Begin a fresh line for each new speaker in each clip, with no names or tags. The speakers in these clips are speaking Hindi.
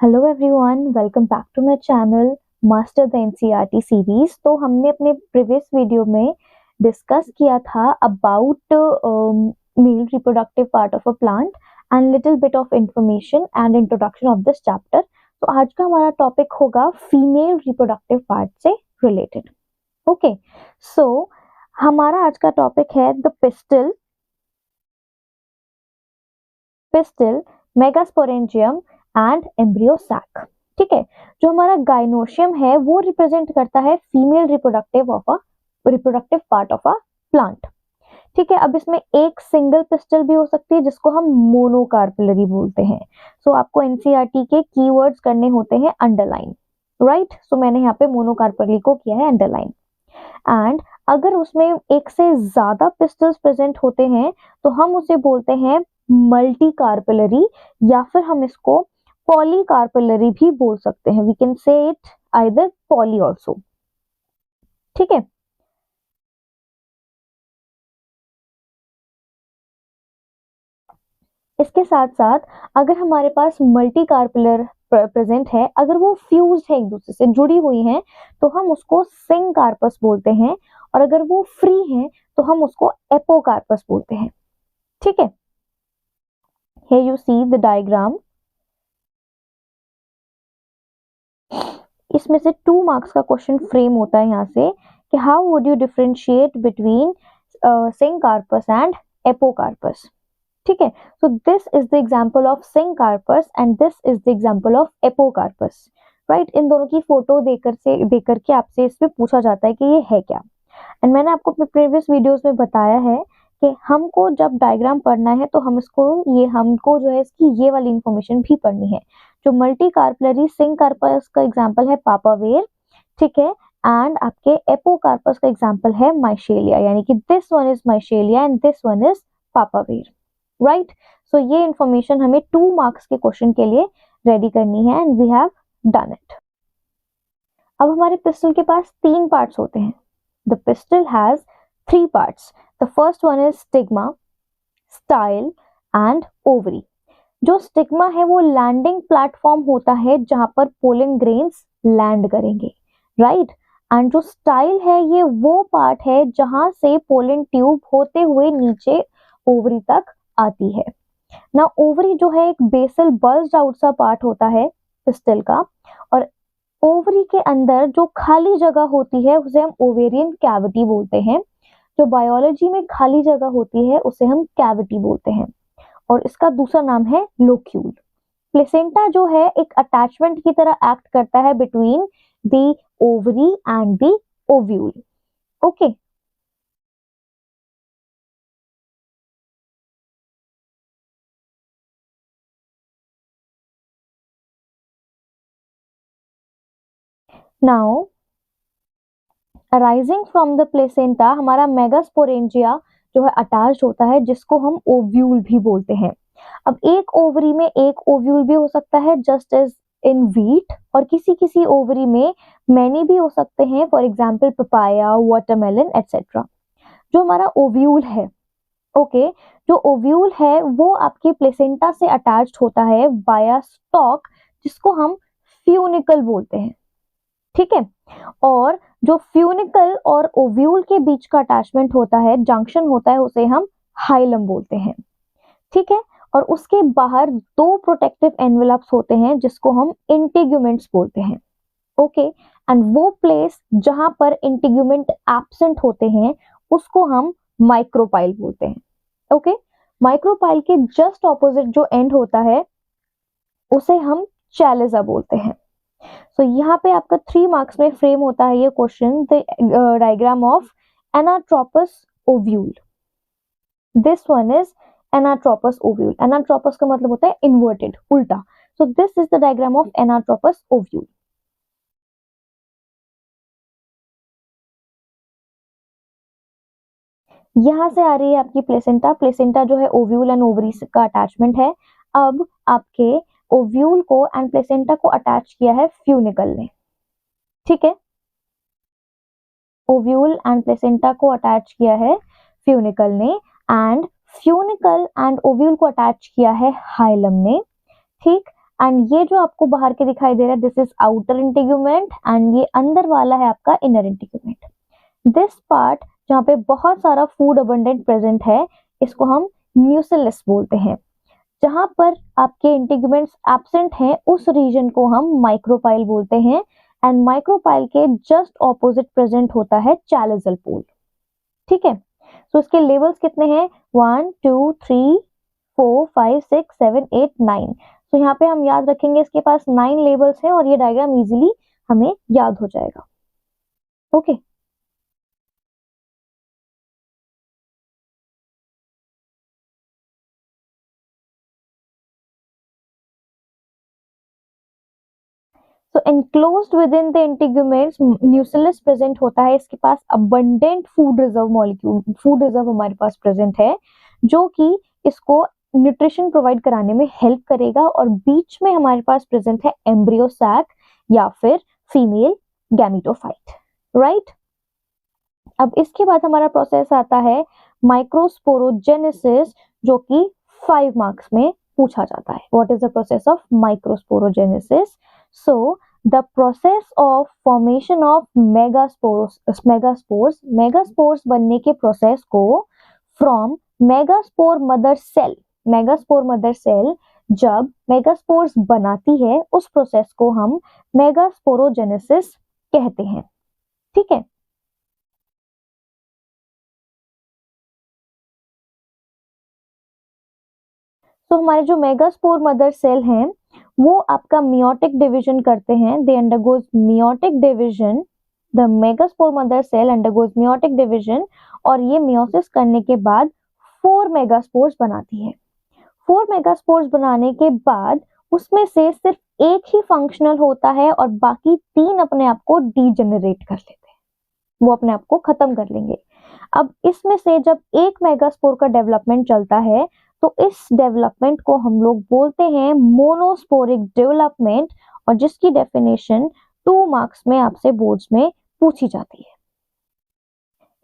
Hello everyone, welcome back to my channel master the NCERT series. तो हमने अपने प्रीवियस वीडियो में डिस्कस किया था about male reproductive part of a plant and little bit of information and introduction of this chapter. तो आज का हमारा टॉपिक होगा फीमेल रिप्रोडक्टिव पार्ट से रिलेटेड। ओके, सो हमारा आज का टॉपिक है the pistil, megasporangium and embryo sac. ठीक है, जो हमारा गाइनोशियम है वो रिप्रेजेंट करता है female reproductive part of a plant. ठीक है, अब इसमें एक सिंगल पिस्टल भी हो सकती है जिसको हम मोनोकार्पिलरी बोलते हैं। सो आपको एनसीईआरटी के कीवर्ड्स करने होते हैं अंडरलाइन, राइट। सो मैंने यहाँ पे मोनोकार्पिलरी को किया है अंडरलाइन। एंड अगर उसमें एक से ज्यादा पिस्टल्स प्रेजेंट होते हैं तो हम उसे बोलते हैं मल्टी कार्पिलरी, या फिर हम इसको पॉलीकार्पिलरी भी बोल सकते हैं। We can say it either poly also. ठीक है, इसके साथ साथ अगर हमारे पास मल्टी कार्पिलर प्रेजेंट है, अगर वो फ्यूज है, एक दूसरे से जुड़ी हुई हैं, तो हम उसको सिंकार्पस बोलते हैं। और अगर वो फ्री हैं तो हम उसको एपोकार्पस बोलते हैं। ठीक है, here you see the diagram। इसमें से 2 मार्क्स का क्वेश्चन फ्रेम होता है यहाँ से कि how would you differentiate between syncarpous and apocarpous. ठीक है, so this is the example of syncarpous and this is the example of apocarpous, right. इन दोनों की फोटो देकर के आपसे इसमें पूछा जाता है कि ये है क्या। एंड मैंने आपको अपने प्रीवियस वीडियोस में बताया है कि हमको जब डायग्राम पढ़ना है तो हमको जो है इसकी ये वाली इंफॉर्मेशन भी पढ़नी है। जो मल्टी कार्पलरी सिंकार्पस का एग्जांपल है पापावेर, ठीक है, एंड आपके एपोकार्पस का एग्जांपल है माइशेलिया, यानी कि this one is Michelia and this one is Papaver, right. So ये इंफॉर्मेशन हमें 2 मार्क्स के क्वेश्चन के लिए रेडी करनी है and we have done it. अब हमारे पिस्टल के पास 3 पार्ट्स होते हैं। The pistil has 3 parts. The first one is stigma, style and ovary. जो स्टिग्मा है वो लैंडिंग प्लेटफॉर्म होता है जहां पर पोलन ग्रेन्स लैंड करेंगे, राइट। एंड जो स्टाइल है ये वो पार्ट है जहां से पोलन ट्यूब होते हुए नीचे ओवरी तक आती है ना। ओवरी जो है एक बेसल बल्ज्ड आउट सा पार्ट होता है पिस्टल का, और ओवरी के अंदर जो खाली जगह होती है उसे हम ओवेरियन कैविटी बोलते हैं। जो बायोलॉजी में खाली जगह होती है उसे हम कैविटी बोलते हैं, और इसका दूसरा नाम है लोक्यूल। प्लेसेंटा जो है एक अटैचमेंट की तरह एक्ट करता है between the ovary and the ovule. Okay, now arising from the placenta हमारा मेगास्पोरेंजिया जो है अटैच्ड होता है, जिसको हम ओव्यूल भी बोलते हैं। अब एक ओवरी में एक ओव्यूल भी हो सकता है जस्ट एज इन व्हीट, और किसी किसी ओवरी में मैनी भी हो सकते हैं, for example papaya, watermelon etcetera. जो हमारा ओव्यूल है, ओके, जो ओव्यूल है वो आपके प्लेसेंटा से अटैच्ड होता है वाया स्टॉक, जिसको हम फ्यूनिकल बोलते हैं। ठीक है, और जो फ्यूनिकल और ओव्यूल के बीच का अटैचमेंट होता है, जंक्शन होता है, उसे हम हाइलम बोलते हैं। ठीक है, और उसके बाहर 2 प्रोटेक्टिव एनवेलप्स होते हैं जिसको हम इंटीग्यूमेंट्स बोलते हैं। ओके, एंड वो प्लेस जहां पर इंटीग्यूमेंट एब्सेंट होते हैं उसको हम माइक्रोपाइल बोलते हैं। ओके, माइक्रोपाइल के जस्ट ऑपोजिट जो एंड होता है उसे हम चैलिजा बोलते हैं। सो यहाँ पे आपका 3 मार्क्स में फ्रेम होता है ये question, the diagram of anatropous ovule. This one is anatropous ovule. Anatropous का मतलब होता है इन्वर्टेड, उल्टा। सो this is the diagram of anatropous ovule. यहां से आ रही है आपकी प्लेसेंटा। प्लेसेंटा जो है ओव्यूल एंड ओवरी का अटैचमेंट है। अब आपके ओव्यूल को एंड प्लेसेंटा को अटैच किया है फ्यूनिकल ने। ठीक है, ओव्यूल एंड प्लेसेंटा को अटैच किया है फ्यूनिकल ने, एंड फ्यूनिकल एंड ओव्यूल को अटैच किया है हाइलम ने। ठीक, एंड ये जो आपको बाहर के दिखाई दे रहा है, this is outer integument and ये अंदर वाला है आपका इनर इंटीग्यूमेंट। दिस पार्ट जहाँ पे बहुत सारा फूड अबंडेंट प्रेजेंट है, इसको हम म्यूसिलस बोलते हैं। जहां पर आपके इंटीग्यूमेंट्स एब्सेंट हैं, उस रीजन को हम माइक्रोपाइल बोलते हैं। एंड माइक्रोपाइल के जस्ट ऑपोजिट प्रेजेंट होता है चैलिजल पोल। ठीक है, सो इसके लेवल्स कितने हैं? 1 2 3 4 5 6 7 8 9। तो यहाँ पे हम याद रखेंगे इसके पास 9 लेवल्स हैं और ये डायग्राम इजीली हमें याद हो जाएगा। ओके तो enclosed within the integuments mucilage present होता है। इसके पास abundant food reserve molecule, food reserve हमारे पास प्रेजेंट है, जो कि इसको न्यूट्रिशन प्रोवाइड कराने में हेल्प करेगा। और बीच में हमारे पास प्रेजेंट है एम्ब्रियो सैक या फिर फीमेल गैमेटोफाइट, राइट। अब इसके बाद हमारा प्रोसेस आता है माइक्रोस्पोरोजेनेसिस, जो कि 5 मार्क्स में पूछा जाता है। What is the process of microsporogenesis? So the process of formation of megaspores बनने के प्रोसेस को फ्रॉम मेगास्पोर मदर सेल जब मेगास्पोर्स बनाती है, उस प्रोसेस को हम मेगास्पोरोजेनेसिस कहते हैं। ठीक है, तो हमारे जो मेगास्पोर मदर सेल हैं, वो आपका मियोटिक डिवीजन करते हैं। They undergo meiotic division, the megaspore mother cell undergoes meiotic division, और ये मियोसिस करने के बाद 4 मेगास्पोर्स बनाती है। 4 मेगास्पोर्स बनाने के बाद उसमें से सिर्फ एक ही फंक्शनल होता है और बाकी 3 अपने आप को डीजेनरेट कर लेते हैं, वो अपने आप को खत्म कर लेंगे। अब इसमें से जब एक मेगास्पोर का डेवलपमेंट चलता है, तो इस डेवलपमेंट को हम लोग बोलते हैं मोनोस्पोरिक डेवलपमेंट, और जिसकी डेफिनेशन 2 मार्क्स में आपसे बोर्ड्स में पूछी जाती है।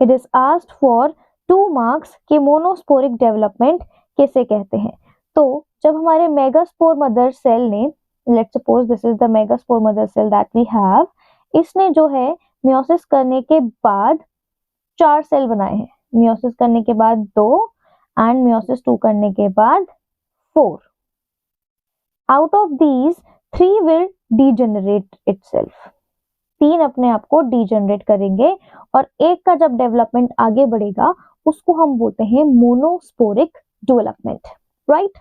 It is asked for 2 marks के मोनोस्पोरिक डेवलपमेंट किसे कहते हैं। तो जब हमारे मेगास्पोर मदर सेल ने, let's suppose this is the megaspore mother cell that we have, इसने जो है मियोसिस करने के बाद 4 सेल बनाए हैं। मियोसिस करने के बाद 2 एंड मियोसिस 2 करने के बाद 4। Out of these 3 will degenerate itself, 3 अपने आप को डीजेनरेट करेंगे, और एक का जब डेवलपमेंट आगे बढ़ेगा उसको हम बोलते हैं मोनोस्पोरिक डेवलपमेंट, राइट।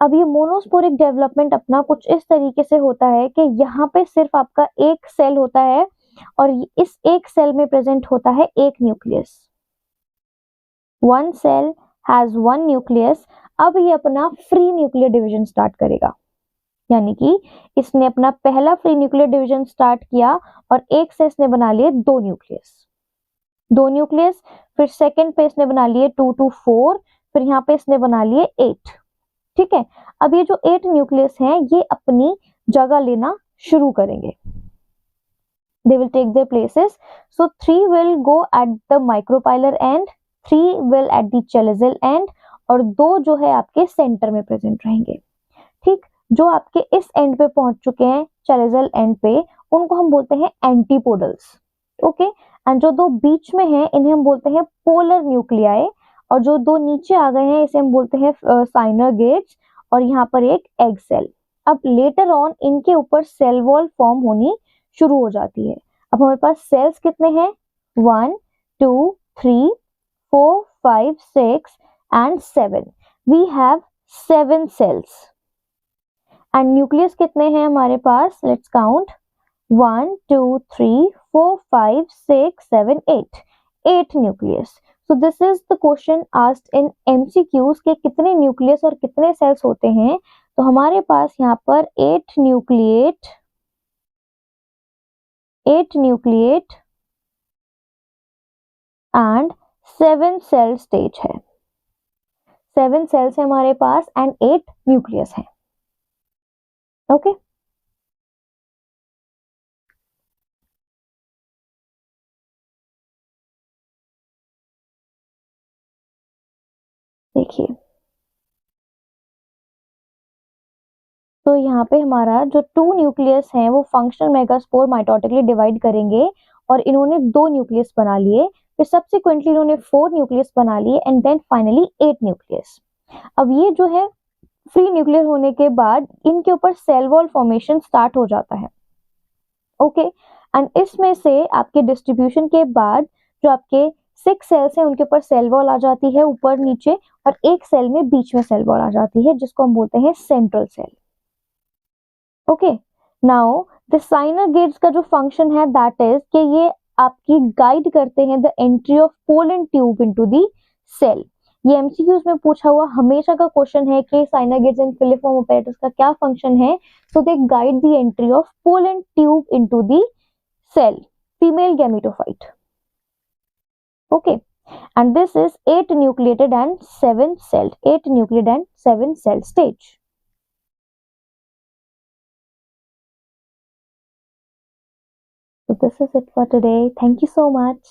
अब ये मोनोस्पोरिक डेवलपमेंट अपना कुछ इस तरीके से होता है कि यहाँ पे सिर्फ आपका एक सेल होता है और इस एक सेल में प्रेजेंट होता है एक न्यूक्लियस। 1 cell has 1 nucleus. अब ये अपना फ्री न्यूक्लियर डिवीजन स्टार्ट करेगा, यानी कि इसने अपना पहला फ्री न्यूक्लियर डिवीजन स्टार्ट किया और एक से इसने बना लिए 2 न्यूक्लियस। फिर सेकंड पे इसने बना लिए 2 to 4, फिर यहाँ पे इसने बना लिए 8। ठीक है, अब ये जो 8 न्यूक्लियस हैं, ये अपनी जगह लेना शुरू करेंगे। They will take their places. So 3 will go at the micropylar end, 3 will at the chalical end, और 2 जो है आपके सेंटर में प्रेजेंट रहेंगे। ठीक, जो आपके इस एंड पे पहुंच चुके हैं, चैलिकल एंड पे, उनको हम बोलते हैं एंटीपोडल्स। ओके, एंड जो 2 बीच में हैं, इन्हें हम बोलते हैं पोलर न्यूक्लियाई, और जो 2 नीचे आ गए हैं, इसे हम बोलते हैं साइनर गेट्स, और यहाँ पर एक एग सेल। अब लेटर ऑन इनके ऊपर सेल वॉल फॉर्म होनी शुरू हो जाती है। अब हमारे पास सेल्स कितने हैं? 1 2 3 4 5 6 and 7। We have 7 cells. And nucleus कितने हैं हमारे पास? Let's count, 1 2 3 4 5 6 7 8, 8 nucleus. So this is the question asked in MCQs के कितने न्यूक्लियस और कितने सेल्स होते हैं। तो हमारे पास यहाँ पर 8 न्यूक्लिएट एंड 7 सेल स्टेज है। 7 सेल्स है हमारे पास एंड 8 न्यूक्लियस है। ओके, देखिए तो यहाँ पे हमारा जो 2 न्यूक्लियस हैं वो फंक्शनल मेगास्पोर माइटोटिकली डिवाइड करेंगे और इन्होंने 2 न्यूक्लियस बना लिए, फिर सब्सिक्वेंटली इन्होंने 4 न्यूक्लियस बना लिए एंड देन फाइनली 8 न्यूक्लियस। अब ये जो है फ्री न्यूक्लियर होने के बाद इनके ऊपर सेल वॉल फॉर्मेशन स्टार्ट हो जाता है। ओके एंड इसमें से आपके डिस्ट्रीब्यूशन के बाद जो आपके 6 सेल्स हैं उनके ऊपर सेल वॉल आ जाती है ऊपर नीचे, और एक सेल में बीच में सेल वॉल आ जाती है जिसको हम बोलते हैं central cell. Okay now the synergids का जो फंक्शन है दैट इज कि ये आपकी गाइड करते हैं the entry of pollen tube into the cell. ये एमसीक्यूज में पूछा हुआ हमेशा का क्वेश्चन है कि synergids and filiform apparatus का क्या फंक्शन है। So they guide the entry of pollen tube into the cell, female gametophyte. Okay, and this is 8 nucleated and 7 celled, 8 nucleated and 7 cell stage. So this is it for today. Thank you so much.